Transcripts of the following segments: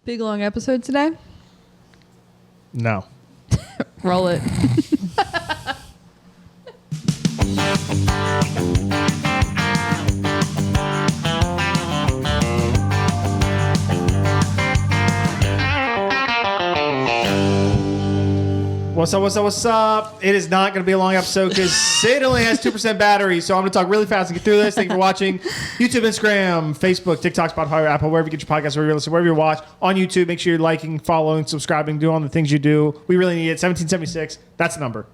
Big long episode today? No. Roll it. What's up? It is not going to be a long episode because Sid only has 2% battery, so I'm going to talk really fast and get through this. Thank you for watching. YouTube, Instagram, Facebook, TikTok, Spotify, Apple, wherever you get your podcasts, wherever you listen, wherever you watch. On YouTube, make sure you're liking, following, subscribing, doing all the things you do. We really need it. 1776. That's the number.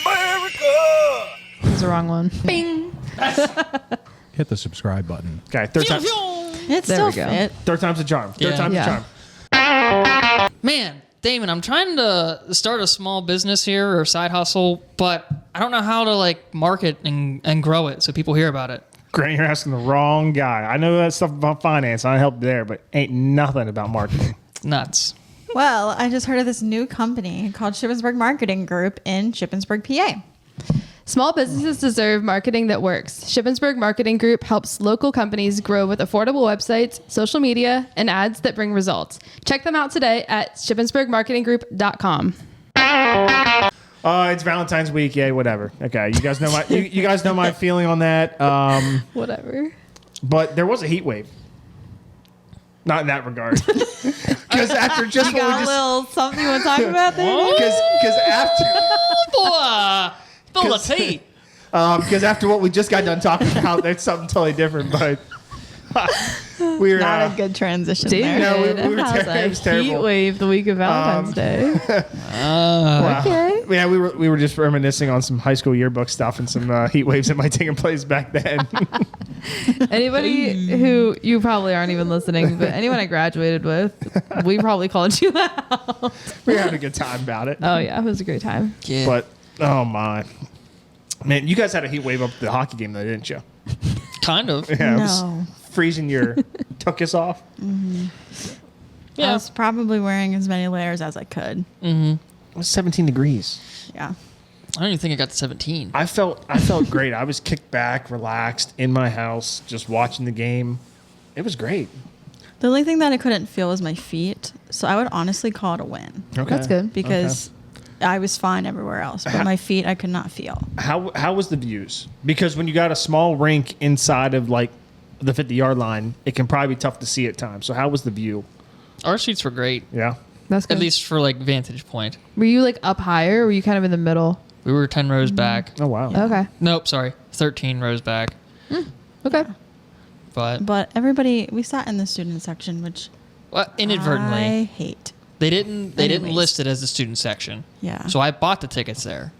America! That's the wrong one. Bing. Hit the subscribe button. Okay, third time's There we go. third time's a charm. Third Yeah. time's a Yeah. charm. Man, Damon, I'm trying to start a small business here or side hustle, but I don't know how to like market and grow it so people hear about it. Grant, you're asking the wrong guy. I know that stuff about finance. I help there, but ain't nothing about marketing. Nuts. Well, I just heard of this new company called Shippensburg Marketing Group in Shippensburg, PA. Small businesses deserve marketing that works. Shippensburg Marketing Group helps local companies grow with affordable websites, social media, and ads that bring results. Check them out today at shippensburgmarketinggroup.com. It's Valentine's week. Yeah, whatever. Okay, you guys know my you guys know my feeling on that. Whatever. But there was a heat wave. Not in that regard. Because after just You got a little something you want to talk about there? because after Full of tea. because after what we just got done talking about, that's something totally different. But we were Not a good transition David there. No, we were has it a was terrible. heat wave the week of Valentine's Day. Wow. Okay. Yeah, we were just reminiscing on some high school yearbook stuff and some heat waves that might have taken place back then. Anybody who you probably aren't even listening, but anyone I graduated with, we probably called you out. We were having a good time about it. Oh yeah, it was a great time. Yeah. But oh my, man, you guys had a heat wave up at the hockey game though, didn't you? Kind of. Yeah, it was No. freezing your tuchus off. I Yeah. was probably wearing as many layers as I could. It was 17 degrees. Yeah. I don't even think I got to 17. I felt great. I was kicked back, relaxed in my house, just watching the game. It was great. The only thing that I couldn't feel was my feet. So I would honestly call it a win Okay, That's good. because I was fine everywhere else. But my feet, I could not feel. How was the views? Because when you got a small rink inside of like the 50-yard line, it can probably be tough to see at times. So how was the view? Our seats were great, Yeah. That's good. at least for like vantage point. Were you like up higher or were you kind of in the middle? We were 10 rows back. Oh wow. Okay. Nope, sorry. 13 rows back. Okay. But But everybody, we sat in the student section, which well, inadvertently. I hate. They didn't Anyways. list it as the student section. Yeah. So I bought the tickets there.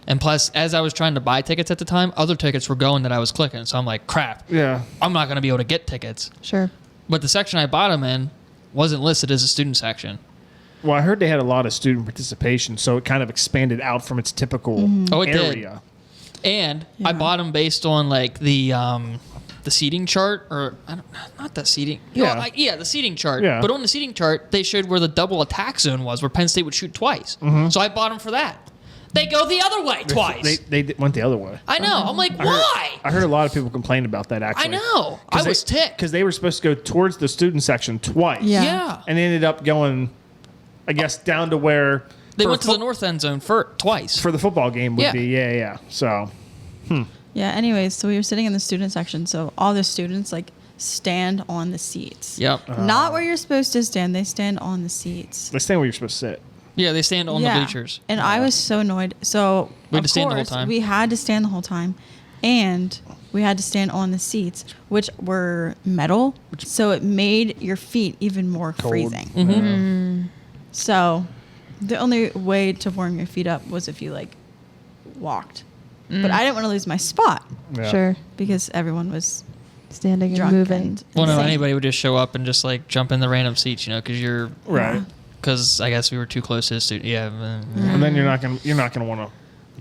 And plus, as I was trying to buy tickets at the time, other tickets were going that I was clicking. So I'm like, crap, Yeah. I'm not going to be able to get tickets. Sure. But the section I bought them in wasn't listed as a student section. Well, I heard they had a lot of student participation, so it kind of expanded out from its typical Oh, it did. area. And I Yeah. bought them based on like the seating chart, or I don't, not the seating. Yeah. Yeah, the seating chart. Yeah. But on the seating chart, they showed where the double attack zone was, where Penn State would shoot twice. So I bought them for that. They go the other way twice. They went the other way. I know. I'm like, why? I heard a lot of people complain about that actually. I know. I was ticked. Because they were supposed to go towards the student section twice. Yeah. Yeah. And they ended up going, I guess, down to where They for went to the fo- north end zone twice. for the football game would Yeah. be. Yeah. So Yeah. Anyways, so we were sitting in the student section. So all the students like stand on the seats. Yep. Not where you're supposed to stand. They stand on the seats. let's stand where you're supposed to sit. Yeah, they stand on the bleachers. And I was so annoyed. So We had of to stand the whole course, time. We had to stand the whole time, and we had to stand on the seats, which were metal. So it made your feet even more freezing. So the only way to warm your feet up was if you like walked. But I didn't want to lose my spot Yeah. Sure. because everyone was Standing and drunk moving. and Well, no, insane. anybody would just show up and just like jump in the random seats, because you're Right. because I guess we were too close to the student. Yeah. And then you're not gonna want to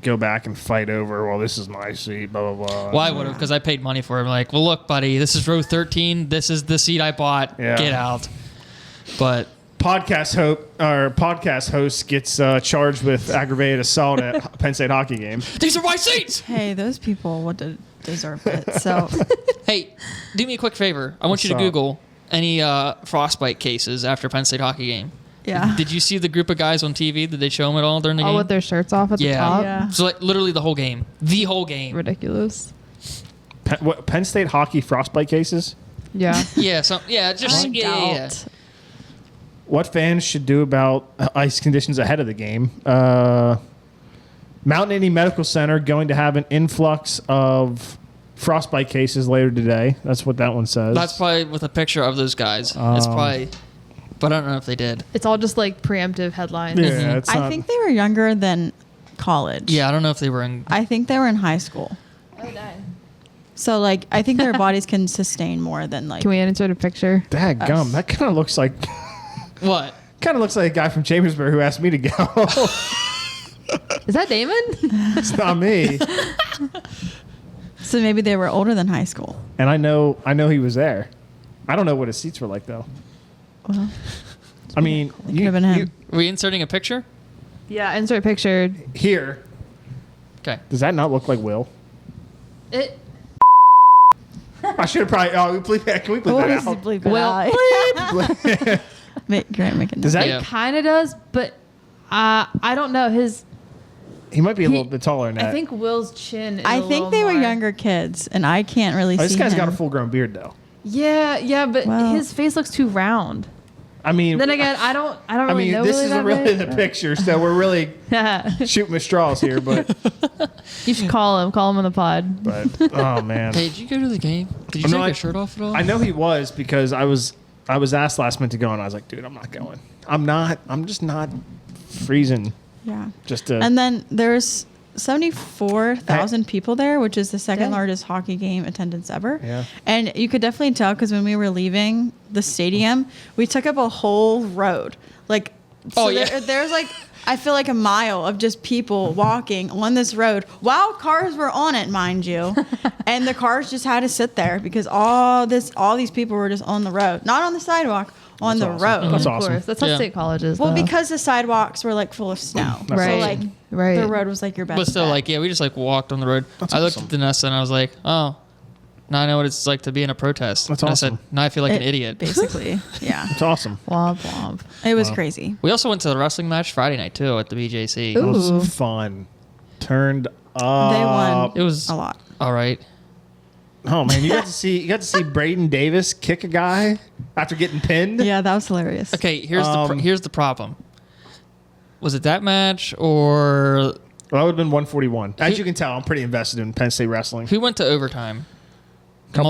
go back and fight over. Well, this is my seat. Blah blah blah. Well, I would have because I paid money for it. I'm like, well, look, buddy, this is row 13. This is the seat I bought. Yeah. Get out. But Podcast host gets charged with aggravated assault at Penn State hockey game. these are my seats. Hey, those people would deserve it. So Hey, do me a quick favor. I want you to What's up? Google any frostbite cases after Penn State hockey game. Yeah. Did you see the group of guys on TV? Did they show them at all during the All game? with their shirts off at the top. Yeah. So like literally the whole game. The whole game. Ridiculous. Penn State hockey frostbite cases? Yeah. Yeah. So yeah. Just I yeah. doubt. What fans should do about ice conditions ahead of the game? Mountain Indy Medical Center going to have an influx of frostbite cases later today. That's what that one says. That's probably with a picture of those guys. It's probably, but I don't know if they did. It's all just like preemptive headlines. yeah. It's I not- think they were younger than college. Yeah, I don't know if they were in. I think they were in high school. Oh, dang. So like I think their bodies can sustain more than like Can we insert a picture? Dadgum, that kind of looks like What? a guy from Chambersburg who asked me to go. Is that Damon? It's not me. so maybe they were older than high school. And I know he was there. I don't know what his seats were like though. Well, I mean, it could have been him. Are we inserting a picture? Yeah, insert picture. Here, Okay. does that not look like Will? It. I should have probably. Oh, bleep that. Can we bleep What that is out? bleep Well, it out? Grant, make it Does that? Yeah. kind of does, but I don't know. He might be a little bit taller than that. I think Will's chin is I a think little they were more- younger kids, and I can't really Oh, see this guy's him. got a full-grown beard though. Yeah, but Well- his face looks too round. I mean, Then again, I don't I really mean, know this Willie isn't that really way. the picture, so we're really shooting with straws here. But You should call him on the pod. oh man, Hey, did you go to the game? Did you No, take I- your shirt off at all? I know he was because I was asked last minute to go, and I was like, dude, I'm not going. I'm just not freezing. Yeah. Just to. And then there's 74,000 people there, which is the second Dang. largest hockey game attendance ever. Yeah. And you could definitely tell because when we were leaving the stadium, we took up a whole road. Like, Oh, yeah. there's like, I feel like a mile of just people walking on this road while cars were on it, mind you. And the cars just had to sit there because all these people were just on the road, not on the sidewalk, on That's the awesome. road. That's Of awesome. course, that's how Yeah. state college is. Well, though. because the sidewalks were like full of snow. That's So Right. like Right. the road was like your best But still, bet. like, yeah, we just like walked on the road. I looked awesome. at Vanessa and I was like, oh, now I know what it's like to be in a protest. That's And awesome. I said, now I feel like an It- idiot. Basically, yeah. It's awesome. womp womp. It was crazy. We also went to the wrestling match Friday night too at the BJC. It was Ooh. fun. Turned up. They won It was a lot. all right. Oh man, you got to see Braden Davis kick a guy after getting pinned. Yeah, that was hilarious. Okay, here's Um, here's the problem. Was it that match or Well, that would have been 141. As you can tell, I'm pretty invested in Penn State wrestling. who went to overtime? The Couple-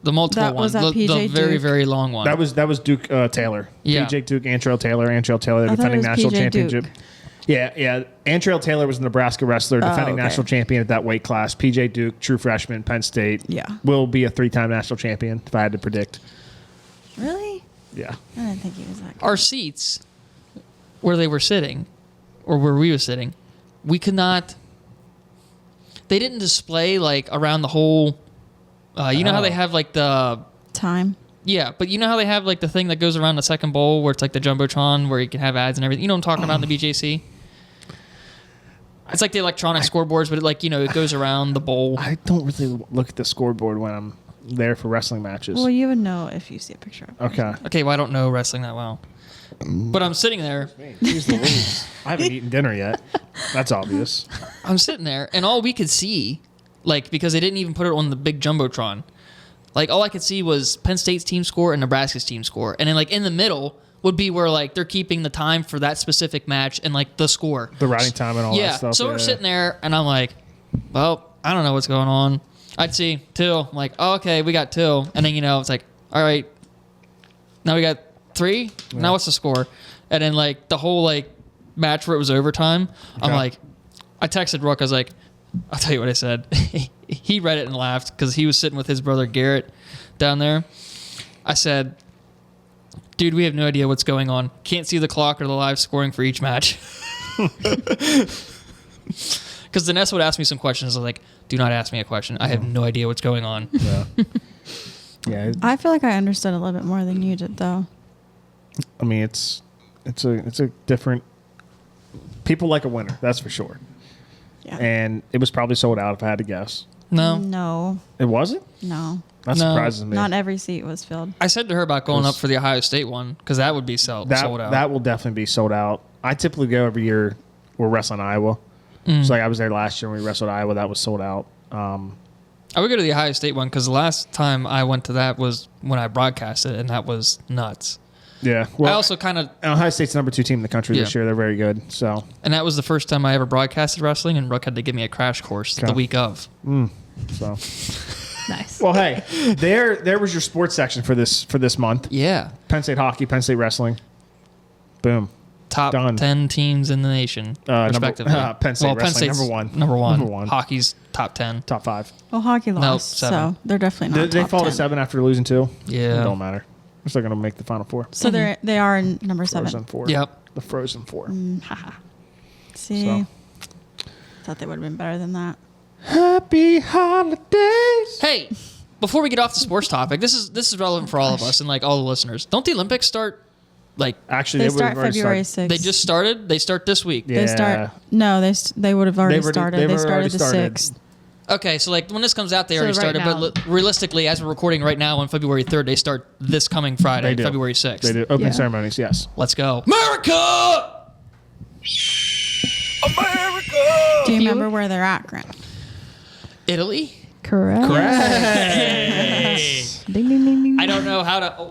multiple That one, was that the PJ very Duke. very long one. That was Duke Taylor. Yeah. PJ Duke, Antrell Taylor, I thought the it defending was national PJ championship. Duke. Yeah. Antrell Taylor was a Nebraska wrestler, defending okay. national champion at that weight class. PJ Duke, true freshman, Penn State. Yeah. Will be a 3-time national champion if I had to predict. Really? Yeah. I didn't think he was that good. Our seats where they were sitting or where we were sitting, we could not. They didn't display like around the whole. You know how they have like the. Time. Yeah, but you know how they have like the thing that goes around the second bowl where it's like the Jumbotron where you can have ads and everything. You know what I'm talking about in the BJC? It's like the electronic scoreboards, but it goes around the bowl. I don't really look at the scoreboard when I'm there for wrestling matches. Well, you would know if you see a picture of it. Okay. Okay, well I don't know wrestling that well, but I'm sitting there. Jeez Louise. I haven't eaten dinner yet. That's obvious. I'm sitting there, and all we could see, like because they didn't even put it on the big Jumbotron, like all I could see was Penn State's team score and Nebraska's team score, and then like in the middle would be where like they're keeping the time for that specific match and like the score. The riding time and all Yeah. that stuff. So we're sitting there, and I'm like, well, I don't know what's going on. I'd see two. I'm like, oh, okay, we got two. And then, it's like, all right, now we got three. Now what's the score? And then, like, the whole, like, match where it was overtime, I'm Okay. like, I texted Rook. I was like, I'll tell you what I said. He read it and laughed because he was sitting with his brother Garrett down there. I said, dude, we have no idea what's going on. Can't see the clock or the live scoring for each match. Because Vanessa would ask me some questions. I was like, do not ask me a question. I have no idea what's going on. Yeah. Yeah. I feel like I understood a little bit more than you did, though. I mean, it's a different. People like a winner, that's for sure. Yeah. And it was probably sold out if I had to guess. No. No, It wasn't? no. That No. surprises me. Not every seat was filled. I said to her about going up for the Ohio State one because that would be sold out. That will definitely be sold out. I typically go every year. We're wrestling Iowa. So like I was there last year when we wrestled Iowa. That was sold out. I would go to the Ohio State one because the last time I went to that was when I broadcasted, and that was nuts. Yeah. Well, I also kind of, Ohio State's number 2 team in the country this Yeah. year. They're very good. So and that was the first time I ever broadcasted wrestling, and Brooke had to give me a crash course Okay. the week of. so. Nice. Well, hey, there was your sports section for this month. Yeah. Penn State hockey, Penn State wrestling. Boom. Top Done. 10 teams in the nation, respectively. Penn State wrestling, State's number one. Number one. Number one. Hockey's top 10. Top 5. Well, hockey lost, 7. so they're definitely not. Did they top fall 10. to 7 after losing 2? Yeah. It don't matter. They're still going to make the Final Four. So they are in number 7. Frozen 4. Yep. The Frozen 4. See, So. thought they would have been better than that. Happy holidays. Hey, before we get off the sports topic, this is relevant for all of us and like all the listeners. Don't the Olympics start like Actually, They would start have already February started. 6th. they just started? They start this week. Yeah. They start. No, they would have already They've already- started. they've They already started the started. 6th. Okay, so like when this comes out, they So already right started. now- But realistically, as we're recording right now on February 3rd, they start this coming Friday, They do. February 6th. They do. Opening Yeah. ceremonies, yes. Let's go, America! Do you remember where they're at, Grant? Italy? Correct. Ding, ding, ding, ding. I don't know how to. Oh,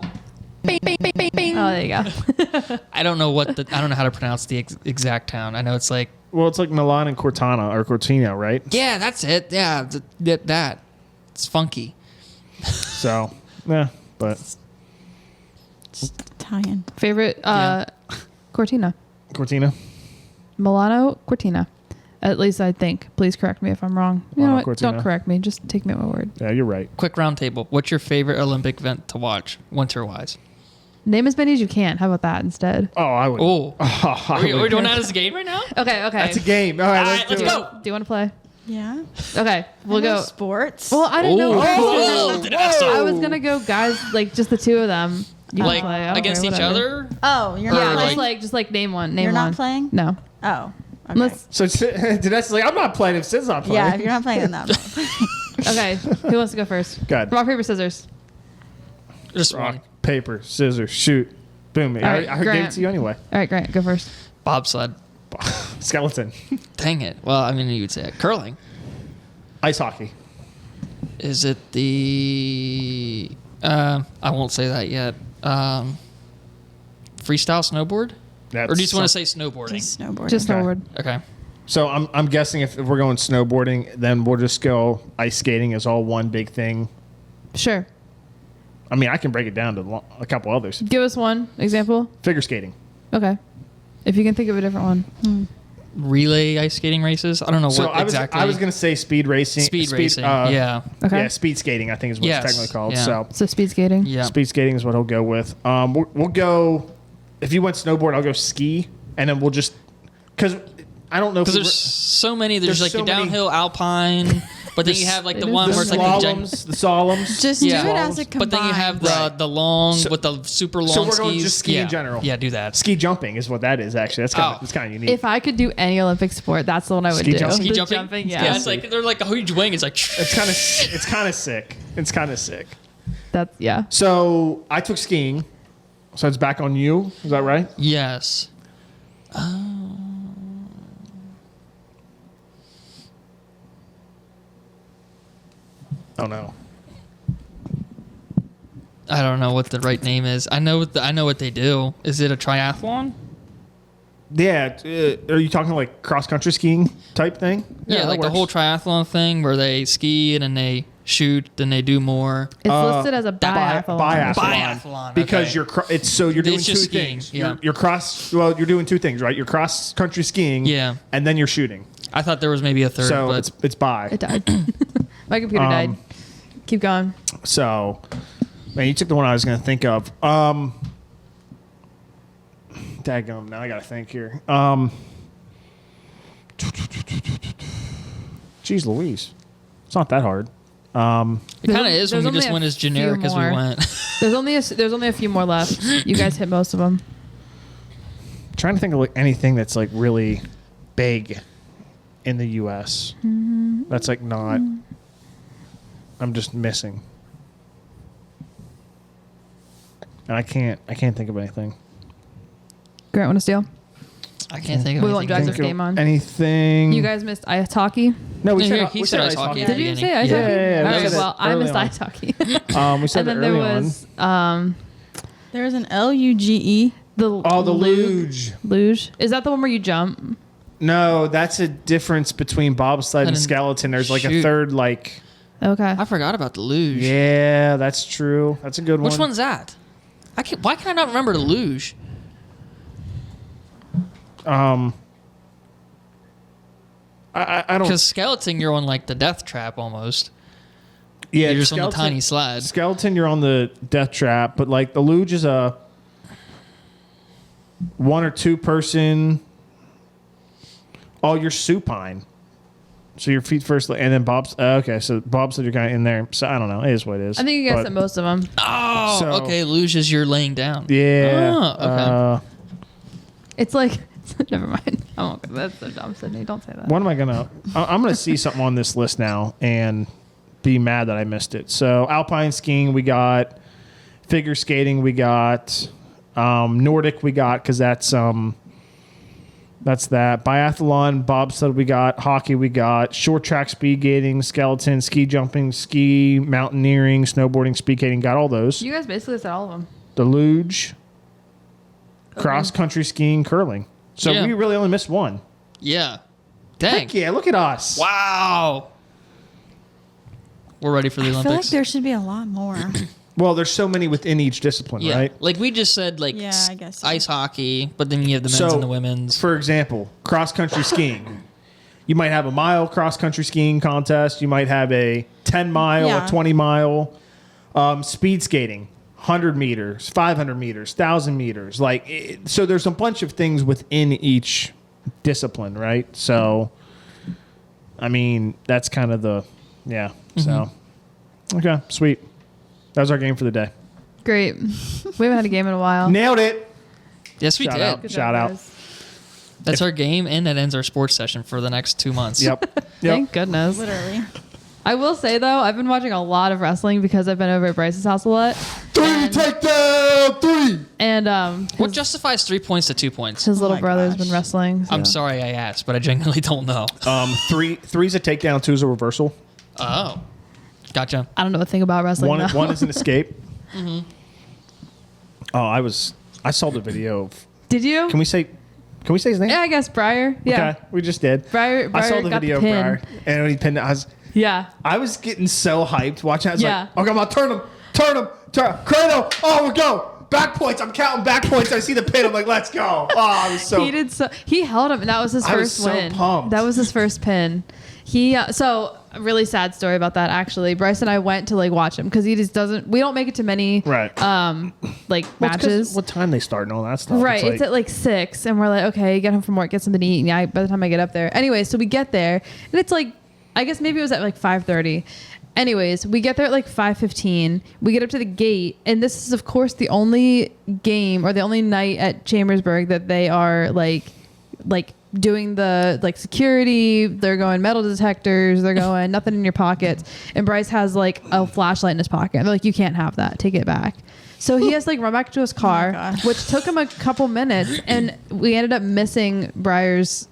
Oh, there you go. I don't know I don't know how to pronounce the exact town. I know it's like. Well, it's like Milan and Cortana or Cortina, right? Yeah, that's it. Yeah, that. It's funky. So, yeah, but Just Italian. Favorite Cortina. Cortina. Milano Cortina. At least I think. Please correct me if I'm wrong. You know Milano what? Cortina. Don't correct me. Just take me at my word. Yeah, you're right. Quick round table. What's your favorite Olympic event to watch, winter wise? Name as many as you can. How about that instead? Oh, I would. Oh, I are we would- doing that as a game right now? Okay. That's a game. All right, All right, let's do it. go. Do you want to play? Yeah. Okay, we'll I know go. sports. Well, I didn't know. Oh, I was gonna go guys like just the two of them. You like can play. Okay, against each whatever. other? oh, you're Or not Yeah, playing. just like name one. Name You're one. not playing? No. Oh. Okay. Let's. So Danette's like, I'm not playing if Sid's not playing. Yeah, if you're not playing, then I'm not playing. Okay, who wants to go first? Go ahead. Rock paper scissors. Just Rock, one. paper, scissors, shoot. Boom. right, I gave it Grant. to you anyway. All right, Grant, go first. Bobsled. Skeleton. Dang it. Well, I mean, you would say it. Curling. Ice hockey. Is it the? I won't say that yet. Freestyle snowboard? That's Or do you just want to some- say snowboarding? Just snowboarding. Just Okay. snowboard. Okay. So I'm guessing if we're going snowboarding, then we'll just go ice skating is all one big thing. Sure. I mean, I can break it down to a couple others. Give us one example. Figure skating. Okay. If you can think of a different one. Relay ice skating races? I don't know So what I was exactly. I was going to say speed racing. Speed racing. Yeah. Okay. Yeah, speed skating I think is what Yes, it's technically called. yeah. So So speed skating. Yeah. speed skating is what he'll go with. We'll go. If you went snowboard, I'll go ski, and then we'll just because I don't know if Because we there's so many. There's like so the many- downhill alpine, but then you have like the one the where it's like the slaloms, the slaloms. Just Yeah. do it as a combined. But then you have the Right. the long So- with the super long so we're skis. going just ski in general. Yeah, do that. Ski jumping is what that is actually. That's kind Oh. of it's kind of unique. If I could do any Olympic sport, that's the one I would Ski do. jumping? Ski The jumping. yeah. it's like they're like a huge wing. It's like it's kind of sick. It's kind of sick. That's yeah. So I took skiing. So it's back on you. Is that right? yes. Oh no. I don't know what the right name is. I know what they do. Is it a triathlon? Yeah. Are you talking like cross country skiing type thing? Yeah, that like the works. whole triathlon thing where they ski and then they shoot, then they do more. It's listed as a Bi- biathlon. Biathlon, because okay. you're you're doing It's two just skiing, things. yeah. You're doing two things, right? You're cross country skiing, Yeah. and then you're shooting. I thought there was maybe a third, So but it's bi. It died. My computer died. Keep going. So, man, you took the one I was going to think of. Daggum, now I got to think here. Geez Louise. It's not that hard. it kind of is when There's we only just a went as generic few as we more. went. There's only a few more left. You guys hit most of them. Trying to think of like anything that's like really big in the U.S. That's like not. I'm just missing. And I can't think of anything. Grant, want to steal? I can't think of We want anything. guys' game on. Anything? You guys missed ice hockey. No, we No, said, he we said said ice hockey. Did you say ice Yeah, hockey? yeah, yeah, we All right, said it well, I early missed on. ice hockey. We said And then it there early was There's an LUGE. the the luge. luge. Is that the one where you jump? No, that's a difference between bobsled and And then- skeleton. There's like a shoot. third, like, Okay. I forgot about the luge. yeah, that's true. That's a good one. Which one's that? Why can I not remember the luge? I don't. Because skeleton, you're on like the death trap almost. Yeah, You're just on the skeleton- tiny slide. Skeleton, you're on the death trap, but like the luge is a 1 or 2 person. Oh, you're supine. So your feet first, and then Bob's. Okay, so bobsled, you're kind of in there. So I don't know. It is what it is. I think you guys But- said most of them. Oh, So- okay. Luge is you're laying down. Yeah. Oh, okay. It's like, never mind. I won't. That's so dumb, Sydney. Don't say that. What am I gonna? I'm gonna see something on this list now and be mad that I missed it. So alpine skiing, we got figure skating, we got Nordic, we got because that's that biathlon, bobsled, we got hockey, we got short track speed skating, skeleton, ski jumping, ski mountaineering, snowboarding, speed skating. Got all those. You guys basically said all of them. The luge, cross country skiing, curling. So Yeah. we really only missed one. Yeah. Dang. Heck yeah! Look at us. Wow. We're ready for the I feel like Olympics. there should be a lot more. Well, there's so many within each discipline, Yeah. right? Like we just said, like Yeah, I guess so. ice hockey, but then you have the men's and the women's. For example, cross country skiing. You might have a mile cross country skiing contest. You might have a 10 mile, Yeah. a 20 mile. Speed skating, 100 meters, 500 meters, 1,000 meters. So there's a bunch of things within each discipline, right? So, I mean, that's kind of yeah. So, okay, sweet. That was our game for the day. Great. We haven't had a game in a while. Nailed it. Yes, we Shout did. out. Good Shout job, out. guys. That's our game, and that ends our sports session for the next 2 months. Yep. Thank goodness. Literally. I will say though, I've been watching a lot of wrestling because I've been over at Bryce's house a lot. 3 takedown, 3. And What justifies 3 points to 2 points? his little my brother's gosh. been wrestling. I'm so- sorry I asked, but I genuinely don't know. Three's a takedown, 2's a reversal. Oh. Gotcha. I don't know a thing about wrestling. One though. is an escape. Oh, I saw the video. Did you? Can we say his name? Yeah, I guess Briar. Yeah. Okay, we just did. Briar I saw the got video of pin. Briar, and when he pinned it, Yeah. I was getting so hyped watching. I was Yeah. like, okay, I'm gonna turn him, Kratos. Oh, we go. Back points. I'm counting back points. I see the pin. I'm like, let's go. Oh, I was so. He held him, and that was his I was first so win. pumped. That was his first pin. He so a really sad story about that actually. Bryce and I went to watch him because he just doesn't. We don't make it to many Right. matches. What time they start and all that stuff. Right, it's at 6, and we're like, okay, get home from work, get something to eat. And yeah, by the time I get up there, anyway, so we get there, and it's I guess maybe it was at 5:30. Anyways, we get there at 5:15. We get up to the gate, and this is of course the only game or the only night at Chambersburg that they are doing the security. They're going metal detectors. They're going nothing in your pockets. And Bryce has a flashlight in his pocket. And they're like, you can't have that. Take it back. So he has to run back to his car, gosh. which took him a couple minutes, and we ended up missing Briar's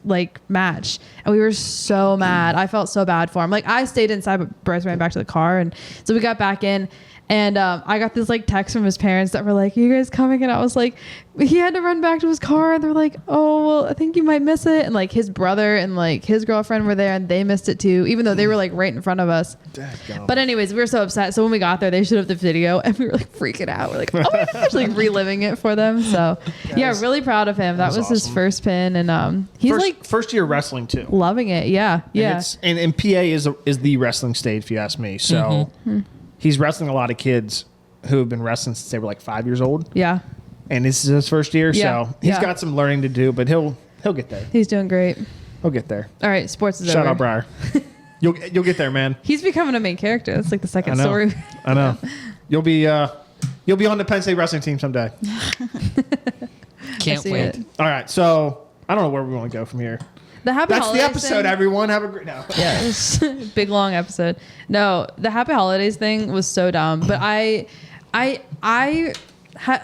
match, and we were so mad. I felt so bad for him. I stayed inside, but Bryce ran back to the car, and so we got back in, and I got this text from his parents that were like, "Are you guys coming?" And I was like, he had to run back to his car, and they're like, "Oh, well, I think you might miss it." And his brother and his girlfriend were there, and they missed it too, even though they were right in front of us. Dadgum. But anyways, we were so upset. So when we got there, they showed up the video, and we were freaking out. We're like, oh my gosh, reliving it for them. So yeah, really proud of him. That was his awesome. first pin, and he's first year wrestling too. loving it. Yeah, yeah. And PA is the wrestling state, if you ask me. So he's wrestling a lot of kids who have been wrestling since they were 5 years old, Yeah, and this is his first year. Yeah, So he's yeah. got some learning to do, but he'll get there. he's doing great. He'll get there. All right, sports is Shout over. out Briar. You'll get there, man. He's becoming a main character. That's the I second know. story. I know. You'll be on the Penn State wrestling team someday. Can't I see wait. it. All right, so I don't know where we want to go from here. The happy That's the holidays episode, thing- everyone. Have a great no. Yes. Big long episode. No, the happy holidays thing was so dumb. But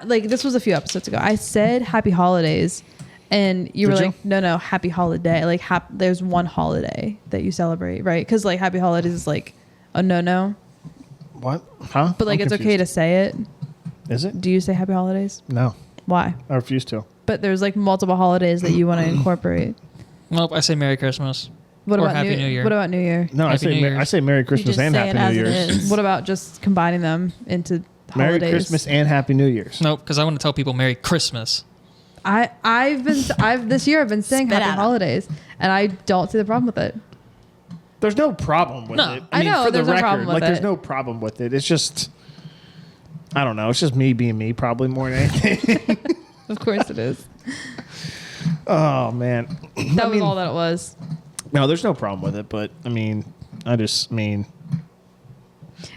like this was a few episodes ago. I said happy holidays, and you were Did you? like, no, happy holiday. Like there's one holiday that you celebrate, right? Because like happy holidays is like a no. What? Huh? But like I'm it's okay to say it. Is it? Do you say happy holidays? No, Why? I refuse to. But there's like multiple holidays that you want to incorporate. Nope, I say Merry Christmas. What Or about Happy New Year. What about New Year? No, Happy New Year's. I say Merry You Christmas just and say it Happy New as it Year's. is. What about just combining them into Merry holidays? Christmas and Happy New Year's. Nope, because I want to tell people Merry Christmas. I've this year I've been saying Spit happy at 'em. holidays, and I don't see the problem with it. There's no problem with No. it. I know, for the there's no record, problem with like there's it. no problem with it. It's just, I don't know. It's just me being me, probably more than anything. Of course it is. Oh man, That was all that it was. no, there's no problem with it. But I mean, I mean,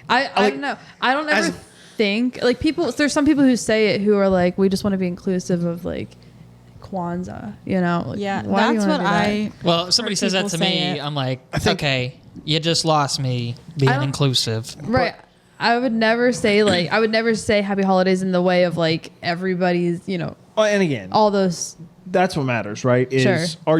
I like- don't know. I don't ever as- think like people. There's some people who say it who are like, we just want to be inclusive of like Kwanzaa. You know? Like, Yeah, why do you that's wanna what do that? I. Well, if somebody heard says that people to say me, it. I'm like, think- okay, you just lost me being I don't- inclusive. Right. I would never say like I would never say happy holidays in the way of like everybody's oh, and again, all those. that's what matters, right? Is Sure. are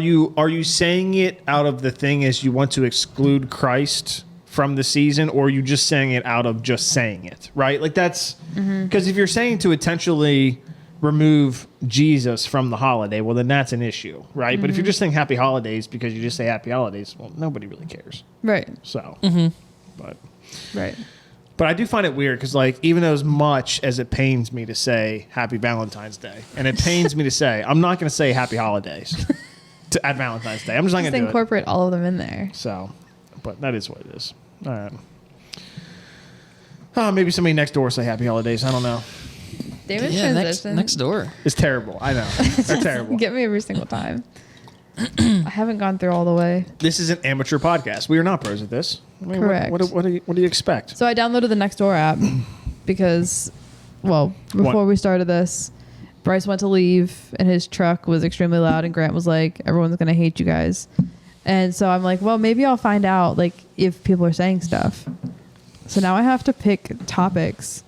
you saying it out of the thing as you want to exclude Christ from the season, or are you just saying it out of just saying it, right? Like that's because if you're saying to intentionally remove Jesus from the holiday, well then that's an issue, right? But if you're just saying happy holidays because you just say happy holidays, well nobody really cares. Right. So, but Right. But I do find it weird because, like, even as much as it pains me to say Happy Valentine's Day, and it pains me to say, I'm not going to say Happy Holidays at Valentine's Day. I'm just not Just going to do it. incorporate all of them in there. So, but that is what it is. All right. Oh, maybe somebody next door will say Happy Holidays. I don't know. David's Yeah, transition. next door. It's terrible. I know. They're terrible. Get me every single time. I haven't gone through all the way. This is an amateur podcast. We are not pros at this. I mean, Correct. What do you expect? So I downloaded the Nextdoor app because, well, before What? we started this, Bryce went to leave and his truck was extremely loud, and Grant was like, "Everyone's gonna hate you guys." And so I'm like, well, maybe I'll find out like if people are saying stuff. So now I have to pick topics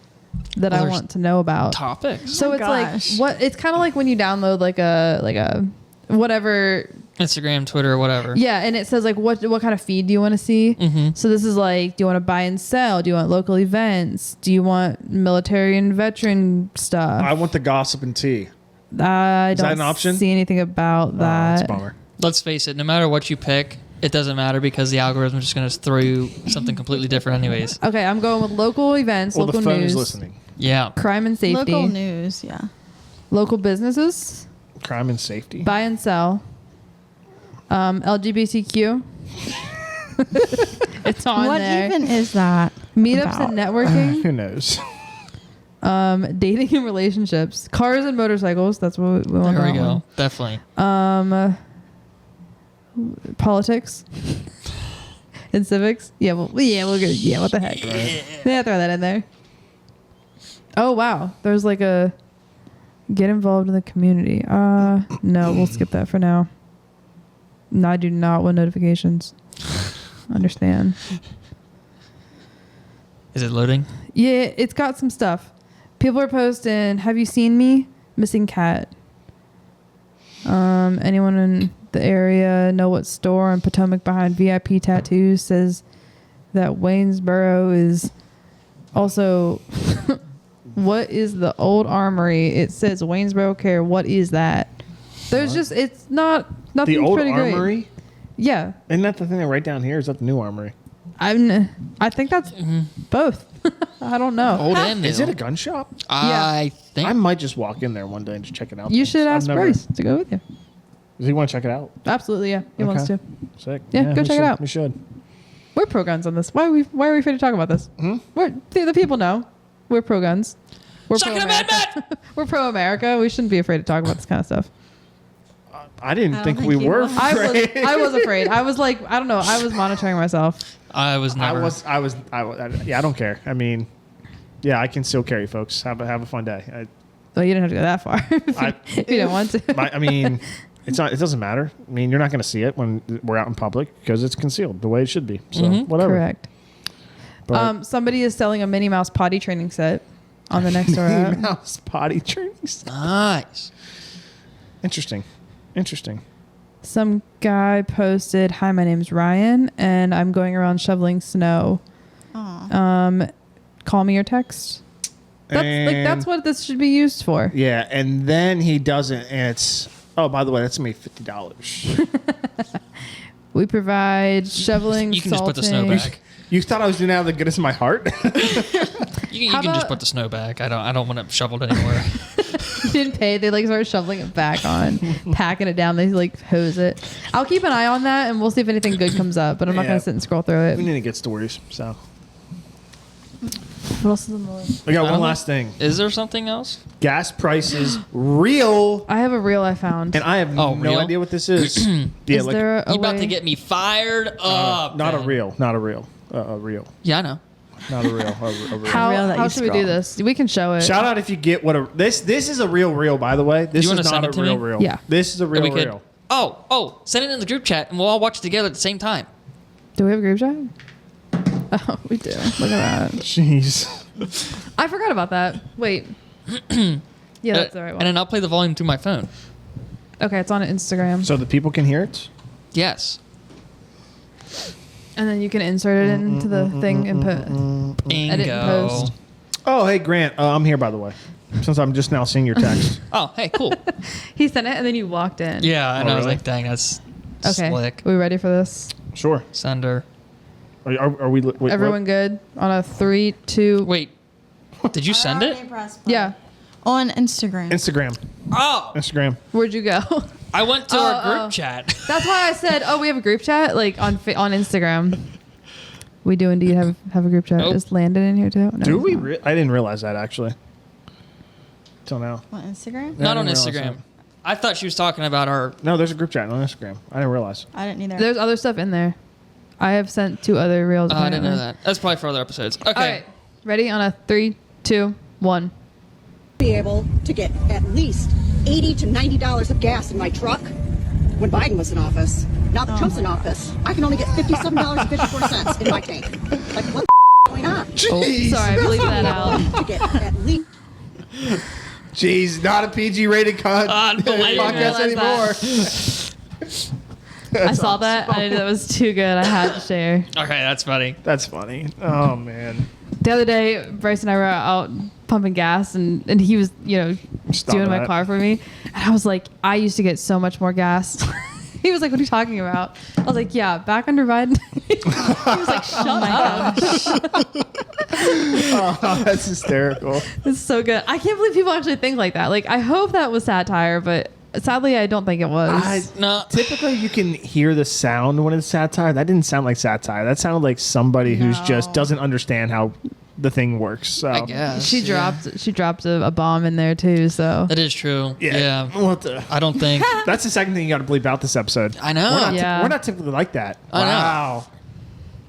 that Oh, I there's want to know about. Topics. So my it's gosh. like what it's kind of like when you download like a whatever. Instagram, Twitter, whatever. Yeah, and it says like what kind of feed do you want to see? Mm-hmm. So this is like, do you want to buy and sell? Do you want local events? Do you want military and veteran stuff? I want the gossip and tea. I Is that don't an option? see anything about That's a that. bummer. Let's face it, no matter what you pick, it doesn't matter because the algorithm is just going to throw you something completely different anyways. Okay, I'm going with local events, Well, local the phone news, is listening. Yeah. crime and safety, Local news, yeah. local businesses, Crime and safety. buy and sell, LGBTQ. It's on What there. even is that? Meetups about? and networking, Who knows? dating and relationships, cars and motorcycles. That's what we want. There we that go. one. Definitely. Politics and civics. Yeah, we'll go. Yeah, what the heck? Yeah, throw that in there. Oh wow, there's like a get involved in the community. No, we'll skip that for now. No, I do not want notifications. Understand? Is it loading? Yeah, it's got some stuff. People are posting. Have you seen me? Missing cat. Anyone in the area know what store in Potomac behind VIP tattoos says that Waynesboro is also what is the old armory? It says Waynesboro Care. What is that? There's just it's not nothing The old pretty armory? great. Yeah. Isn't that the thing that right down here? Is that the new armory? I think that's both. I don't know. Old and new. Is it a gun shop? I think. I might just walk in there one day and just check it out. You should I've ask never- Bryce to go with you. Does he want to check it out? Absolutely, yeah. He wants Okay. to. Sick. Yeah, go we check it should- out. We should. We're pro guns on this. Why are we afraid to talk about this? The people know we're pro guns. We're Second pro America. Amendment! We're pro America. We shouldn't be afraid to talk about this kind of stuff. I didn't I don't think think we you were was. afraid. I was afraid. I was like, I don't know. I was monitoring myself. I was never. Yeah, I don't care. I mean, yeah, I can still carry, folks. Have a fun day. Well, you didn't have to go that far if I- you didn't want to. I mean, It's not. It doesn't matter. I mean, you're not going to see it when we're out in public because it's concealed the way it should be. So whatever. Correct. But Somebody is selling a Minnie Mouse potty training set on the next door app. Mouse potty trainings. Nice. Interesting. Some guy posted, "Hi, my name's Ryan, and I'm going around shoveling snow. Call me or text." That's what this should be used for. Yeah, and then he doesn't, and it's by the way, that's me $50. We provide shoveling. You can just put the snow salting. back. You thought I was doing that out of the goodness of my heart? You How can just about- put the snow back. I don't want it shoveled anywhere. You didn't pay. They start shoveling it back on, packing it down. They hose it. I'll keep an eye on that, and we'll see if anything good comes up. But I'm not Yeah. gonna sit and scroll through it. We need to get stories. So What else is on the list? we got I one don't last thing. Is there something else? Gas prices real, I have a reel I found. and I have Oh, no real? idea what this is. Is there a You about way? to get me fired up? not a man. real, not a real, a real, Yeah, I know. not a real, a real. How, Reel that how you should we do scroll. this? We can show it. Shout out if you get what this is a real, by the way. This You is wanna not send a it to real me? real. Yeah. This is a That we could. real. Oh, send it in the group chat and we'll all watch it together at the same time. Do we have a group chat? Oh, we do. Look at that. Jeez. I forgot about that. Wait. Yeah, that's the right And one. then I'll play the volume through my phone. Okay, it's on Instagram. So the people can hear it. Yes. And then you can insert it into the thing and put edit and Bingo. post. Oh, hey Grant, I'm here by the way. Since I'm just now seeing your text. Oh, hey, cool. He sent it and then you walked in. Yeah, and Oh, I was really? like, dang, that's Okay. slick. We ready for this? Sure. Sender. Are we? Wait, Everyone good? On a 3, 2. Wait, did you send it? Yeah. On Instagram. Instagram. Oh, Instagram. Where'd you go? I went to our Oh. group chat. That's why I said, we have a group chat on Instagram. We do indeed have a group chat. Nope. Is Landon in here too? No, Do he's we? not. I didn't realize that actually. Till now. On Instagram? Yeah, Not I on didn't realize Instagram. I thought she was talking about our. No, there's a group chat on Instagram. I didn't realize. I didn't either. There's other stuff in there. I have sent 2 other reels. Oh, I didn't know apparently. that. That's probably for other episodes. Okay. All right. Ready? On a 3, 2, 1. Be able to get at least $80 to $90 of gas in my truck when Biden was in office. Now that Trump's in office, I can only get $57.54 in my tank. Like, what the going on? Oh, sorry. Bleep that out. To get at least Jeez, not a PG rated Unbelievable. podcast Realize anymore. I saw that. That was too good. I had to share. Okay, that's funny. That's funny. Oh man. The other day, Bryce and I were out pumping gas, and he was, Stop doing my that. car for me. And I was like, I used to get so much more gas. He was like, what are you talking about? I was like, yeah, back under Biden. He was like, shut up. Oh, that's hysterical. It's so good. I can't believe people actually think like that. Like, I hope that was satire, but sadly, I don't think it was. No. Typically, you can hear the sound when it's satire. That didn't sound like satire. That sounded like somebody who's just No. doesn't understand how the thing works. So I guess. She dropped a bomb in there too. So That is true. Yeah. What the? I don't think. That's the second thing you got to bleep out this episode. I know. We're not, Yeah. we're not typically like that. I know. Wow.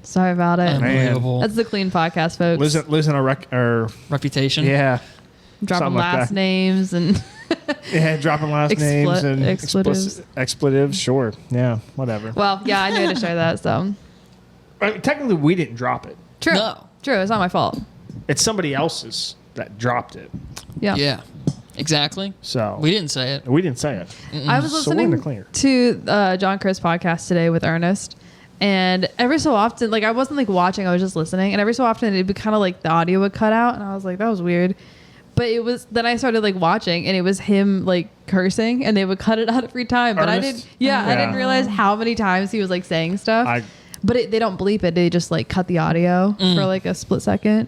sorry about it. Unbelievable. That's the clean podcast, folks. Losing our Reputation. yeah. Dropping something like last that. names and Yeah, dropping last names and expletives. expletives. Sure. Yeah, whatever. well, yeah, I knew to share that. So I mean, technically, we didn't drop it. true, No. true. It's not my fault. It's somebody else's that dropped it. Yeah. Yeah. Exactly. So We didn't say it. we didn't say it. I was So we're in the listening clear. to John Chris podcast today with Ernest, and every so often, like I wasn't like watching, I was just listening, and every so often it'd be kind of like the audio would cut out, and I was like, that was weird. But it was then I started like watching, and it was him like cursing, and they would cut it out every time. But I Ernest? didn't, I Yeah. didn't realize how many times he was like saying stuff. But they don't bleep it; they just like cut the audio for like a split second,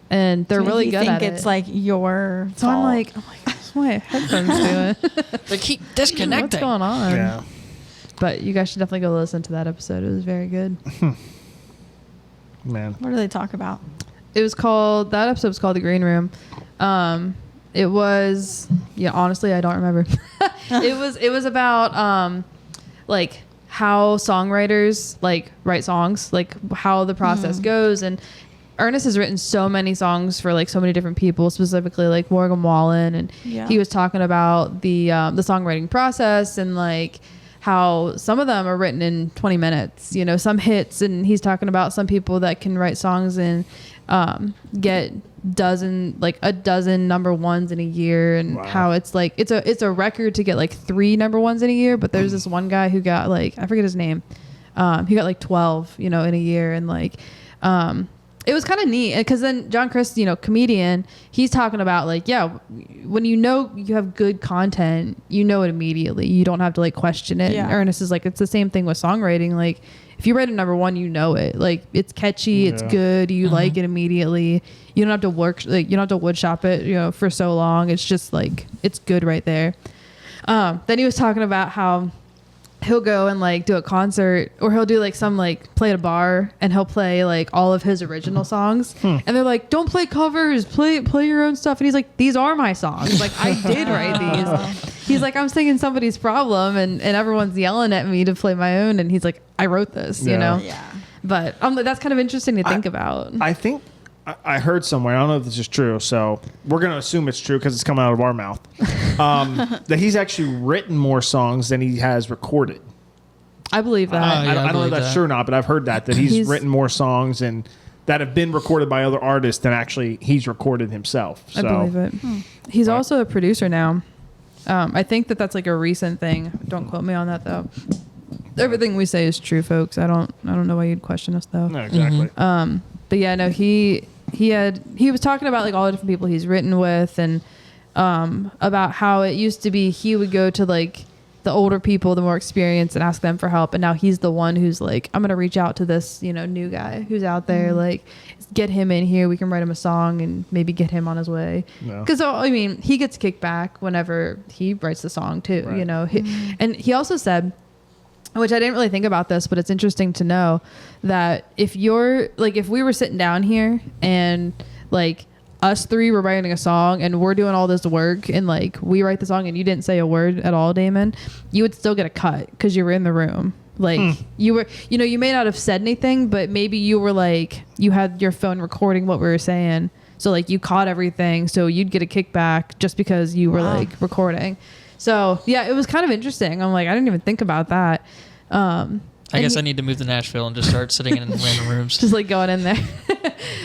and they're really you good think at it's it. like your So I'm fault. like, oh my gosh, what's my headphones doing? They keep What's disconnecting. going on? Yeah. But you guys should definitely go listen to that episode. It was very good. Man. What do they talk about? It was called, that episode was called The Green Room. It was, honestly, I don't remember. It was about like how songwriters like write songs, like how the process goes. And Ernest has written so many songs for like so many different people, specifically like Morgan Wallen, and he was talking about the songwriting process and like how some of them are written in 20 minutes, you know, some hits, and he's talking about some people that can write songs and get a dozen number ones in a year, and how it's like it's a record to get like 3 number ones in a year, but there's this one guy who got like, I forget his name, he got like 12, you know, in a year, and like it was kind of neat because then John Chris, you know, comedian, he's talking about like, yeah, when you know you have good content, you know it immediately. You don't have to like question it. And Ernest is like, it's the same thing with songwriting. Like if you write a number one, you know it. Like it's catchy, it's good, you like it immediately. You don't have to work, like you don't have to wood shop it, you know, for so long. It's just like, it's good right there. Then he was talking about how he'll go and like do a concert, or he'll do like some like play at a bar, and he'll play like all of his original songs, and they're like, don't play covers, play your own stuff, and he's like, these are my songs, like I did write these. He's like, I'm singing somebody's problem, and everyone's yelling at me to play my own, and he's like, I wrote this, you know. But that's kind of interesting to think about. I think I heard somewhere, I don't know if this is true, so we're going to assume it's true because it's coming out of our mouth, that he's actually written more songs than he has recorded. I believe that. I don't know if that's true or not, but I've heard that he's written more songs and that have been recorded by other artists than actually he's recorded himself. So. I believe it. He's also a producer now. I think that's like a recent thing. Don't quote me on that though. Everything we say is true, folks. I don't know why you'd question us though. No, exactly. But yeah, no, he was talking about like all the different people he's written with, and about how it used to be he would go to like the older people, the more experienced, and ask them for help, and now he's the one who's like, I'm gonna reach out to this, you know, new guy who's out there, like get him in here, we can write him a song and maybe get him on his way. Because I mean, he gets kickback whenever he writes the song too, you know. And he also said, which I didn't really think about this, but it's interesting to know that if we were sitting down here and like us three were writing a song and we're doing all this work and like we write the song and you didn't say a word at all, Damon, you would still get a cut because you were in the room. Like you were, you know, you may not have said anything, but maybe you were like, you had your phone recording what we were saying. So like you caught everything. So you'd get a kickback just because you were like recording. So yeah, it was kind of interesting. I'm like, I didn't even think about that. I guess I need to move to Nashville and just start sitting in random rooms. Just like going in there.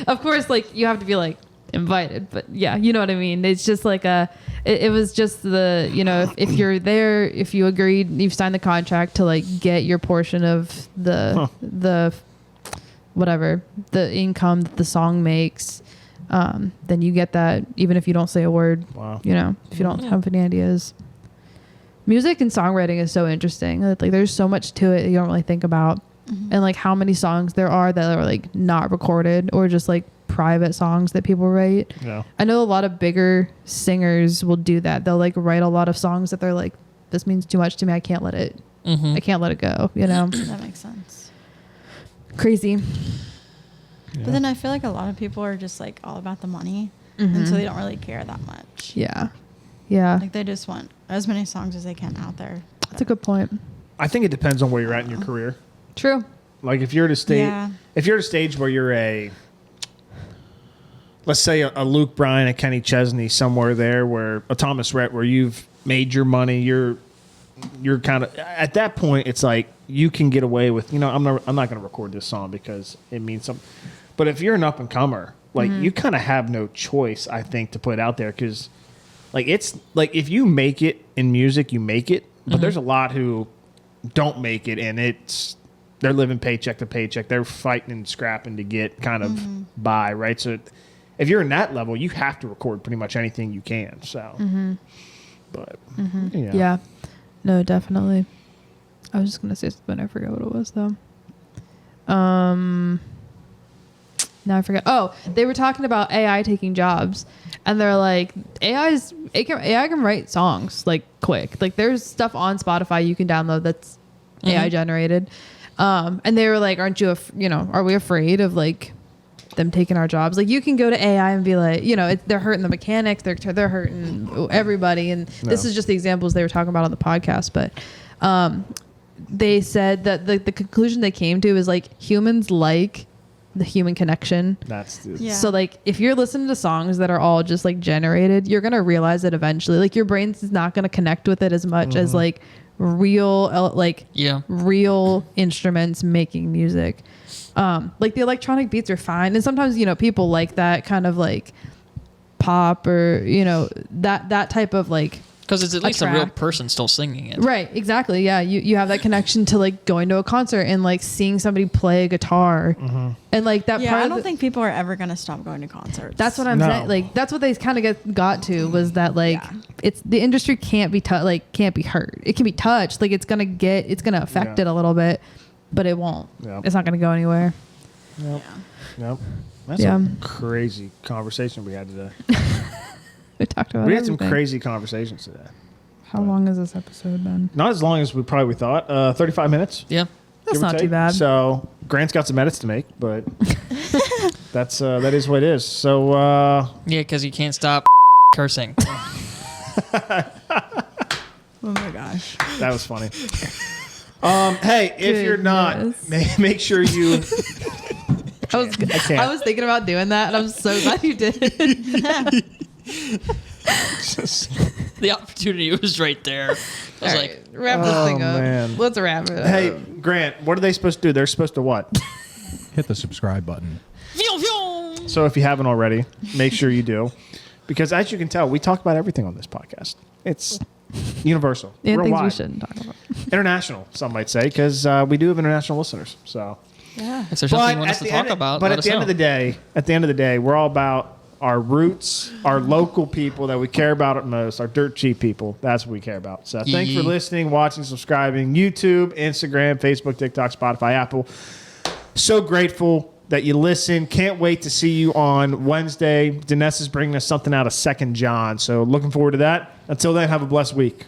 Of course, like you have to be like invited, but yeah, you know what I mean? It's just like it was just the, you know, if you're there, if you agreed, you've signed the contract to like get your portion of the whatever, the income that the song makes, then you get that even if you don't say a word. Wow. You know, if you don't have any ideas. Music and songwriting is so interesting. Like there's so much to it that you don't really think about. And like how many songs there are that are like not recorded or just like private songs that people write. Yeah. I know a lot of bigger singers will do that. They'll like write a lot of songs that they're like, this means too much to me. I can't let it go, you know? That makes sense. Crazy. Yeah. But then I feel like a lot of people are just like all about the money. And so they don't really care that much. Yeah. Yeah. Like they just want as many songs as they can out there. That's a good point. I think it depends on where you're at in your career. True. Like if you're at a stage where you're let's say a Luke Bryan, a Kenny Chesney, somewhere there, where a Thomas Rhett, where you've made your money, you're kind of at that point. It's like you can get away with, you know, I'm not going to record this song because it means something. But if you're an up and comer, like you kind of have no choice, I think, to put out there because, like, it's like if you make it in music, you make it. But there's a lot who don't make it, and they're living paycheck to paycheck. They're fighting and scrapping to get kind of by, right? So if you're in that level, you have to record pretty much anything you can. So, but yeah, no, definitely. I was just gonna say something. I forgot what it was though. Now I forget. Oh, they were talking about AI taking jobs, and they're like, AI can write songs like quick. Like there's stuff on Spotify you can download that's AI generated. And they were like, aren't you, are we afraid of like them taking our jobs? Like you can go to AI and be like, you know, they're hurting the mechanics, they're hurting everybody. And this is just the examples they were talking about on the podcast. But they said that the conclusion they came to is like humans like the human connection. That's Yeah. So like if you're listening to songs that are all just like generated, you're gonna realize it eventually. Like your brain's not gonna connect with it as much as like real instruments making music. Like the electronic beats are fine, and sometimes people like that kind of like pop or that type of like. Because it's at least a real track. person still singing it. Right, exactly. Yeah, you have that connection to like going to a concert and like seeing somebody play a guitar, and like that Yeah, part. I don't think people are ever going to stop going to concerts. That's what I'm No. saying. Like that's what they kind of got to was that like Yeah. it's the industry can't be can't be hurt. It can be touched. Like it's gonna affect Yeah. it a little bit, but it won't. Yeah. It's not gonna go anywhere. Yep. Yep. That's Yeah. a crazy conversation we had today. We talked about. We had some everything. crazy conversations today. How long has this episode been? Not as long as we probably thought. 35 minutes. Yeah. That's give or not too take. bad. So Grant's got some edits to make, but that is what it is. So Yeah, because you can't stop cursing. Oh my gosh. that was funny. Hey, if you're not, Goodness. make sure you. can't. I was thinking about doing that, and I'm so glad you did. The opportunity was right there. I was All like, right, wrap this thing up. man. Let's wrap it up. Hey, Grant, what are they supposed to do? They're supposed to what? Hit the subscribe button. phew, phew. So if you haven't already, make sure you do. Because as you can tell, we talk about everything on this podcast. It's universal. and things we worldwide. shouldn't talk about. International, some might say, because we do have international listeners. So, Yeah. If there's something you want us to talk about, but let at the us end of the day, we're all about our roots, our local people that we care about at most, our dirt cheap people. That's what we care about. So thanks for Yee. listening, watching, subscribing, YouTube, Instagram, Facebook, TikTok, Spotify, Apple. So grateful that you listen. Can't wait to see you on Wednesday. Dinesh is bringing us something out of 2 John. So looking forward to that. Until then, have a blessed week.